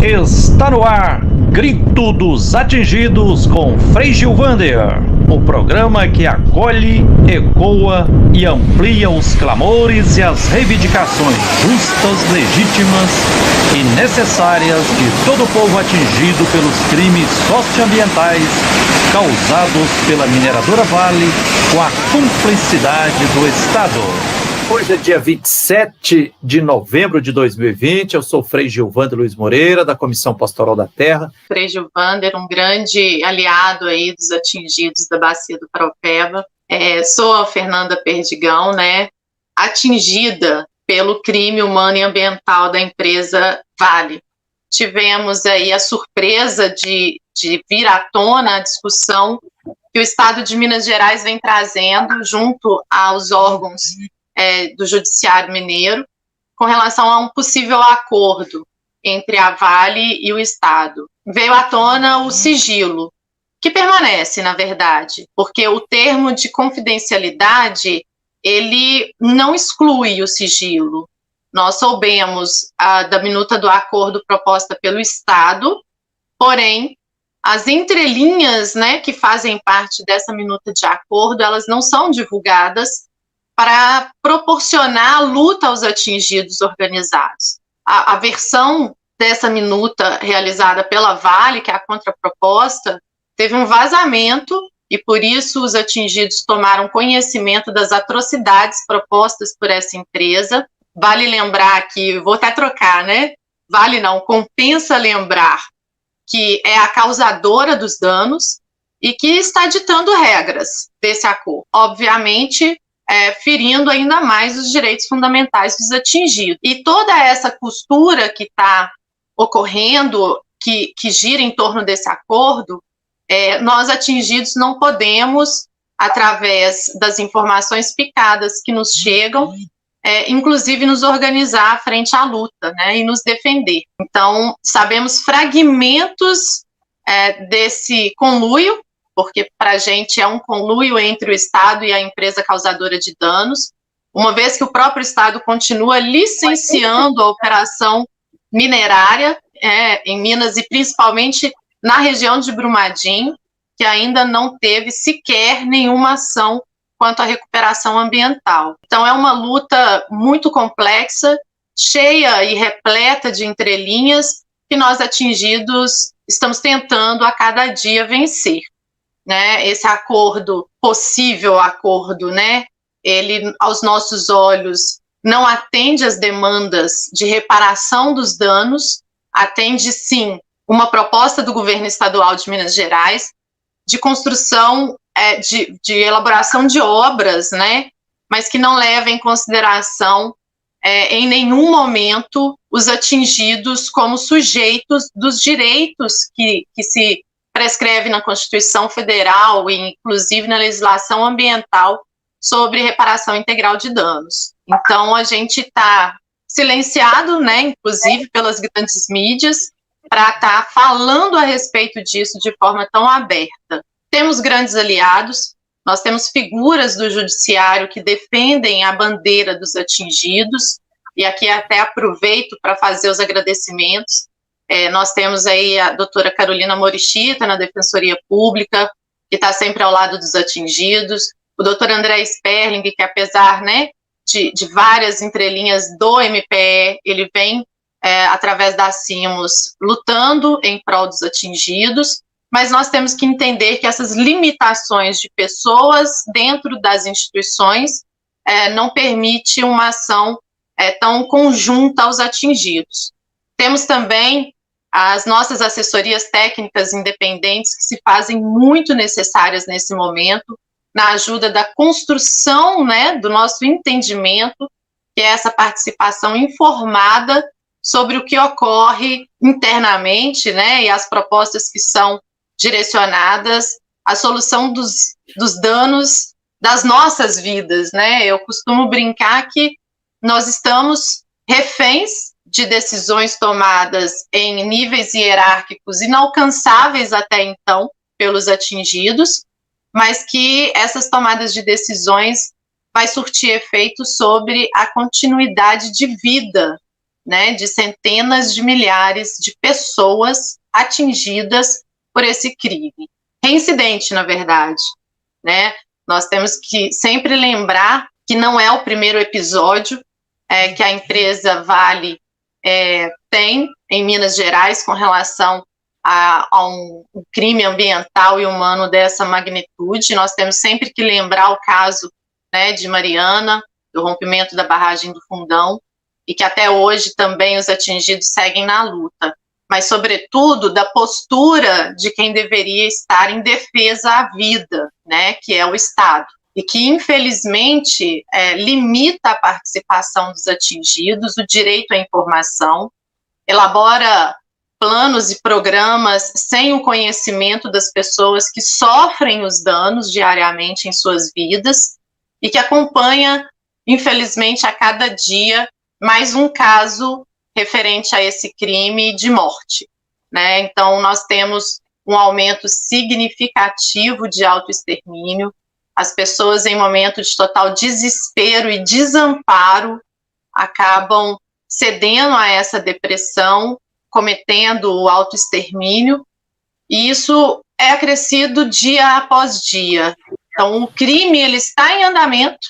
Está no ar, Grito dos Atingidos com Frei Gilvander, o programa que acolhe, ecoa e amplia os clamores e as reivindicações justas, legítimas e necessárias de todo o povo atingido pelos crimes socioambientais causados pela mineradora Vale com a cumplicidade do Estado. Hoje é dia 27 de novembro de 2020, eu sou o Frei Gilvander Luiz Moreira, da Comissão Pastoral da Terra. Frei Gilvander, um grande aliado aí dos atingidos da Bacia do Paraopeba. Sou a Fernanda Perdigão, atingida pelo crime humano e ambiental da empresa Vale. Tivemos aí a surpresa de vir à tona a discussão que o Estado de Minas Gerais vem trazendo junto aos órgãos do Judiciário Mineiro, com relação a um possível acordo entre a Vale e o Estado. Veio à tona o sigilo, que permanece, na verdade, porque o termo de confidencialidade, ele não exclui o sigilo. Nós soubemos da minuta do acordo proposta pelo Estado, porém, as entrelinhas, que fazem parte dessa minuta de acordo, elas não são divulgadas para proporcionar a luta aos atingidos organizados. A versão dessa minuta realizada pela Vale, que é a contraproposta, teve um vazamento e, por isso, os atingidos tomaram conhecimento das atrocidades propostas por essa empresa. Vale lembrar que, vou até trocar, Vale não, compensa lembrar que é a causadora dos danos e que está ditando regras desse acordo. Obviamente, ferindo ainda mais os direitos fundamentais dos atingidos. E toda essa costura que está ocorrendo, que gira em torno desse acordo, nós atingidos não podemos, através das informações picadas que nos chegam, inclusive nos organizar frente à luta, e nos defender. Então, sabemos fragmentos desse conluio, porque para a gente é um conluio entre o Estado e a empresa causadora de danos, uma vez que o próprio Estado continua licenciando a operação minerária em Minas e principalmente na região de Brumadinho, que ainda não teve sequer nenhuma ação quanto à recuperação ambiental. Então é uma luta muito complexa, cheia e repleta de entrelinhas, que nós atingidos estamos tentando a cada dia vencer. Esse acordo, possível acordo, ele, aos nossos olhos, não atende às demandas de reparação dos danos, atende, sim, uma proposta do governo estadual de Minas Gerais de construção, de elaboração de obras, mas que não leva em consideração, em nenhum momento, os atingidos como sujeitos dos direitos que se prescreve na Constituição Federal e, inclusive, na legislação ambiental sobre reparação integral de danos. Então, a gente está silenciado, inclusive pelas grandes mídias, para estar falando a respeito disso de forma tão aberta. Temos grandes aliados, nós temos figuras do judiciário que defendem a bandeira dos atingidos, e aqui até aproveito para fazer os agradecimentos. Nós temos aí a doutora Carolina Morichita, na Defensoria Pública, que está sempre ao lado dos atingidos, o doutor André Sperling, que apesar de várias entrelinhas do MPE, ele vem, através da CIMOS, lutando em prol dos atingidos, mas nós temos que entender que essas limitações de pessoas dentro das instituições não permite uma ação tão conjunta aos atingidos. Temos também as nossas assessorias técnicas independentes, que se fazem muito necessárias nesse momento, na ajuda da construção, do nosso entendimento, que é essa participação informada sobre o que ocorre internamente, e as propostas que são direcionadas à solução dos danos das nossas vidas, Eu costumo brincar que nós estamos reféns de decisões tomadas em níveis hierárquicos inalcançáveis até então pelos atingidos, mas que essas tomadas de decisões vai surtir efeito sobre a continuidade de vida né, de centenas de milhares de pessoas atingidas por esse crime. Reincidente, na verdade, né? Nós temos que sempre lembrar que não é o primeiro episódio que a empresa Vale tem em Minas Gerais com relação a um crime ambiental e humano dessa magnitude. Nós temos sempre que lembrar o caso, né, de Mariana, do rompimento da barragem do Fundão, e que até hoje também os atingidos seguem na luta, mas, sobretudo, da postura de quem deveria estar em defesa à vida, né, que é o Estado, e que, infelizmente, limita a participação dos atingidos, o direito à informação, elabora planos e programas sem o conhecimento das pessoas que sofrem os danos diariamente em suas vidas e que acompanha, infelizmente, a cada dia mais um caso referente a esse crime de morte, né? Então, nós temos um aumento significativo de autoextermínio, as pessoas em momento de total desespero e desamparo acabam cedendo a essa depressão, cometendo o autoextermínio, e isso é acrescido dia após dia. Então, o crime ele está em andamento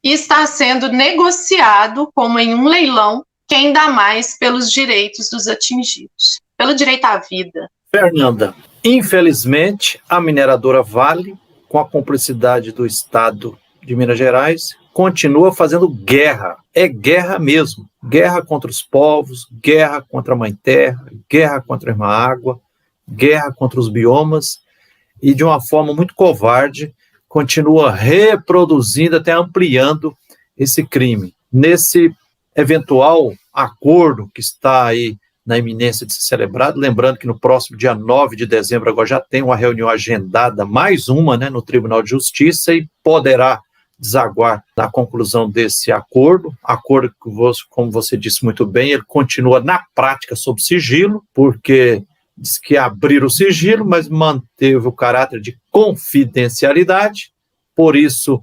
e está sendo negociado como em um leilão, quem dá mais pelos direitos dos atingidos, pelo direito à vida. Fernanda, infelizmente, a mineradora Vale, com a cumplicidade do Estado de Minas Gerais, continua fazendo guerra. É guerra mesmo. Guerra contra os povos, guerra contra a Mãe Terra, guerra contra a Irmã Água, guerra contra os biomas, e de uma forma muito covarde, continua reproduzindo, até ampliando esse crime. Nesse eventual acordo que está aí na iminência de ser celebrado, lembrando que no próximo dia 9 de dezembro agora já tem uma reunião agendada, mais uma, né, no Tribunal de Justiça, e poderá desaguar na conclusão desse acordo que, como você disse muito bem, ele continua na prática sob sigilo, porque diz que abriram o sigilo, mas manteve o caráter de confidencialidade. Por isso,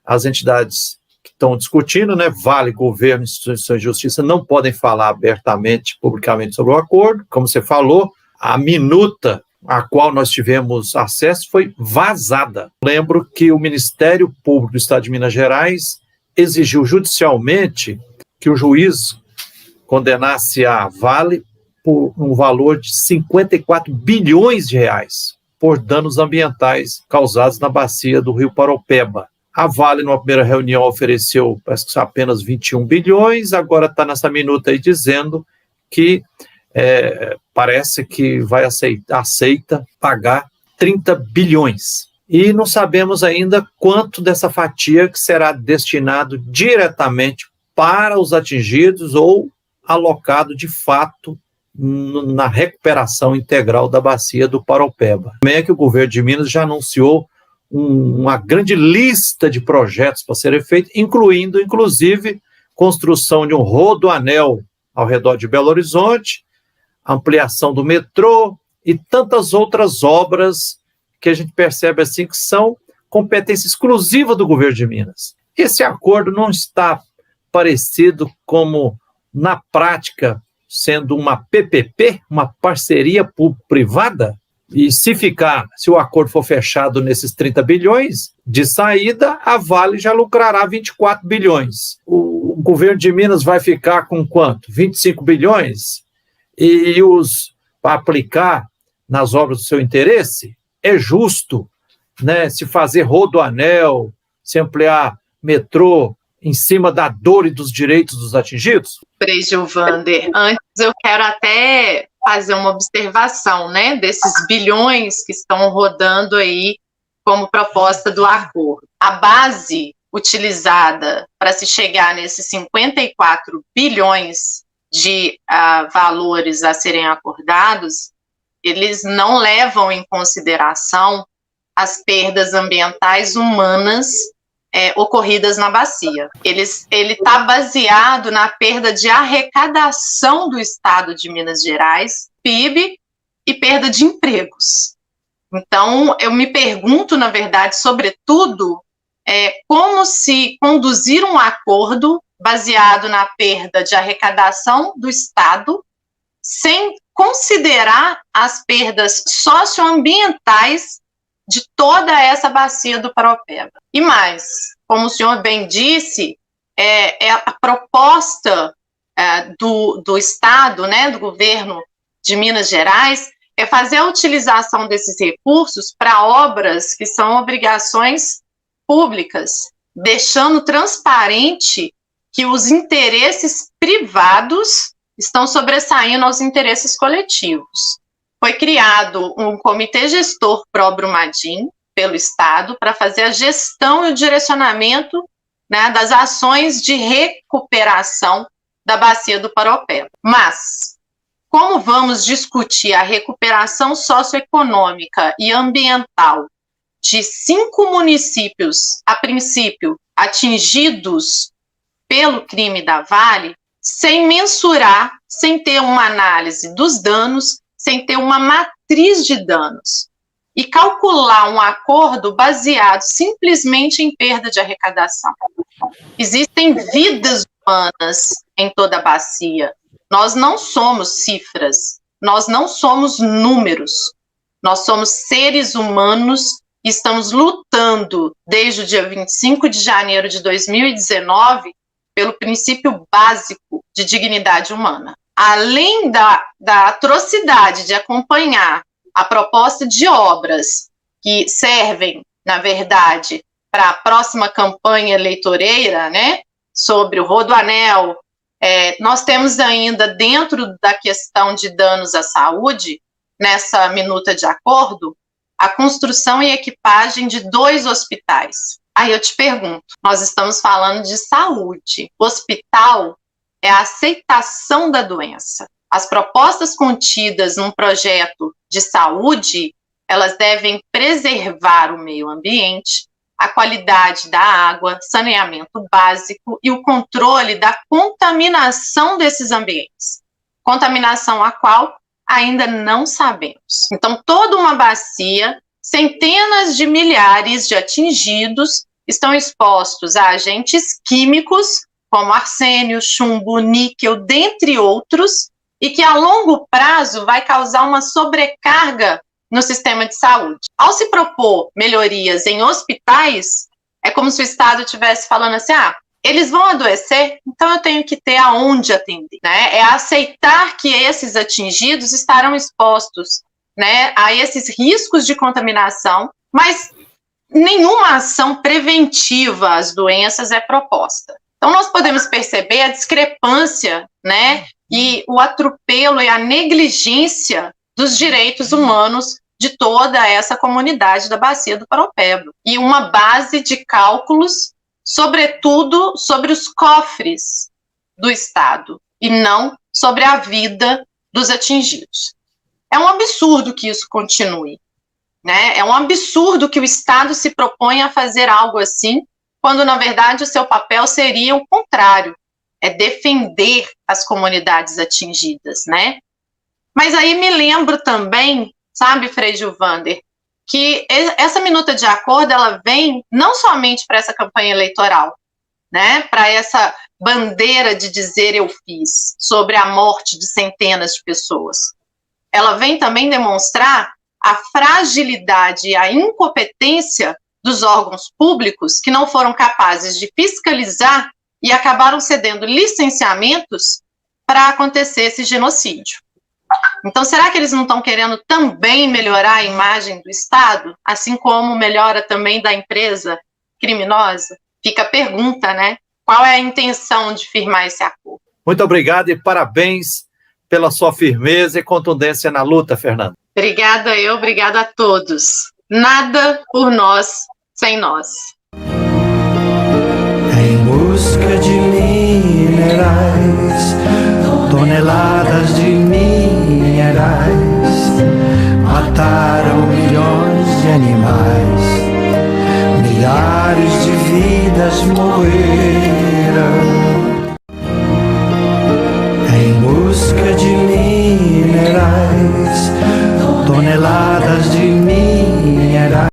as entidades que estão discutindo, né, Vale, governo, instituições de justiça, não podem falar abertamente, publicamente sobre o acordo. Como você falou, a minuta a qual nós tivemos acesso foi vazada. Lembro que o Ministério Público do Estado de Minas Gerais exigiu judicialmente que o juiz condenasse a Vale por um valor de 54 bilhões de reais por danos ambientais causados na bacia do Rio Paraupeba. A Vale, numa primeira reunião, ofereceu parece que apenas 21 bilhões, agora está nessa minuta aí dizendo que parece que vai aceita pagar 30 bilhões. E não sabemos ainda quanto dessa fatia que será destinado diretamente para os atingidos ou alocado de fato na recuperação integral da bacia do Paraupeba. Também é que o governo de Minas já anunciou uma grande lista de projetos para serem feitos, incluindo, inclusive, construção de um rodoanel ao redor de Belo Horizonte, ampliação do metrô e tantas outras obras que a gente percebe assim que são competência exclusiva do governo de Minas. Esse acordo não está parecido como, na prática, sendo uma PPP, uma parceria público-privada, e se o acordo for fechado nesses 30 bilhões, de saída, a Vale já lucrará 24 bilhões. O governo de Minas vai ficar com quanto? 25 bilhões? E para aplicar nas obras do seu interesse? É justo, né, se fazer rodoanel, se ampliar metrô em cima da dor e dos direitos dos atingidos? Frei Gilvander, antes eu quero até fazer uma observação, né, desses bilhões que estão rodando aí como proposta do acordo. A base utilizada para se chegar nesses 54 bilhões de valores a serem acordados, eles não levam em consideração as perdas ambientais humanas ocorridas na bacia. Ele está baseado na perda de arrecadação do Estado de Minas Gerais, PIB, e perda de empregos. Então, eu me pergunto, na verdade, sobretudo, como se conduzir um acordo baseado na perda de arrecadação do Estado, sem considerar as perdas socioambientais de toda essa bacia do Paraopeba. E mais, como o senhor bem disse, a proposta do Estado, né, do governo de Minas Gerais, é fazer a utilização desses recursos para obras que são obrigações públicas, deixando transparente que os interesses privados estão sobressaindo aos interesses coletivos. Foi criado um comitê gestor pró-Brumadinho pelo Estado para fazer a gestão e o direcionamento, né, das ações de recuperação da bacia do Paraopeba. Mas, como vamos discutir a recuperação socioeconômica e ambiental de 5 municípios, a princípio, atingidos pelo crime da Vale, sem mensurar, sem ter uma análise dos danos, sem ter uma matriz de danos, e calcular um acordo baseado simplesmente em perda de arrecadação. Existem vidas humanas em toda a bacia. Nós não somos cifras, nós não somos números, nós somos seres humanos e estamos lutando desde o dia 25 de janeiro de 2019 pelo princípio básico de dignidade humana. Além da atrocidade de acompanhar a proposta de obras que servem, na verdade, para a próxima campanha eleitoreira, né, sobre o Rodoanel, nós temos ainda, dentro da questão de danos à saúde, nessa minuta de acordo, a construção e equipagem de 2 hospitais. Aí eu te pergunto, nós estamos falando de saúde. O hospital é a aceitação da doença. As propostas contidas num projeto de saúde, elas devem preservar o meio ambiente, a qualidade da água, saneamento básico e o controle da contaminação desses ambientes. Contaminação a qual ainda não sabemos. Então, toda uma bacia, centenas de milhares de atingidos estão expostos a agentes químicos, como arsênio, chumbo, níquel, dentre outros, e que a longo prazo vai causar uma sobrecarga no sistema de saúde. Ao se propor melhorias em hospitais, é como se o Estado estivesse falando assim, eles vão adoecer, então eu tenho que ter aonde atender, né? É aceitar que esses atingidos estarão expostos, né, a esses riscos de contaminação, mas nenhuma ação preventiva às doenças é proposta. Então nós podemos perceber a discrepância, né, e o atropelo e a negligência dos direitos humanos de toda essa comunidade da bacia do Paraopeba. E uma base de cálculos, sobretudo sobre os cofres do Estado, e não sobre a vida dos atingidos. É um absurdo que isso continue, né? É um absurdo que o Estado se proponha a fazer algo assim, quando, na verdade, o seu papel seria o contrário, é defender as comunidades atingidas, né? Mas aí me lembro também, sabe, Frei Gilvander, que essa minuta de acordo, ela vem não somente para essa campanha eleitoral, né, para essa bandeira de dizer eu fiz, sobre a morte de centenas de pessoas. Ela vem também demonstrar a fragilidade e a incompetência dos órgãos públicos que não foram capazes de fiscalizar e acabaram cedendo licenciamentos para acontecer esse genocídio. Então, será que eles não estão querendo também melhorar a imagem do Estado, assim como melhora também da empresa criminosa? Fica a pergunta, né? Qual é a intenção de firmar esse acordo? Muito obrigado e parabéns pela sua firmeza e contundência na luta, Fernanda. Obrigada obrigada a todos. Nada por nós, sem nós. Em busca de minerais, toneladas de minerais, mataram milhões de animais, milhares de vidas morreram.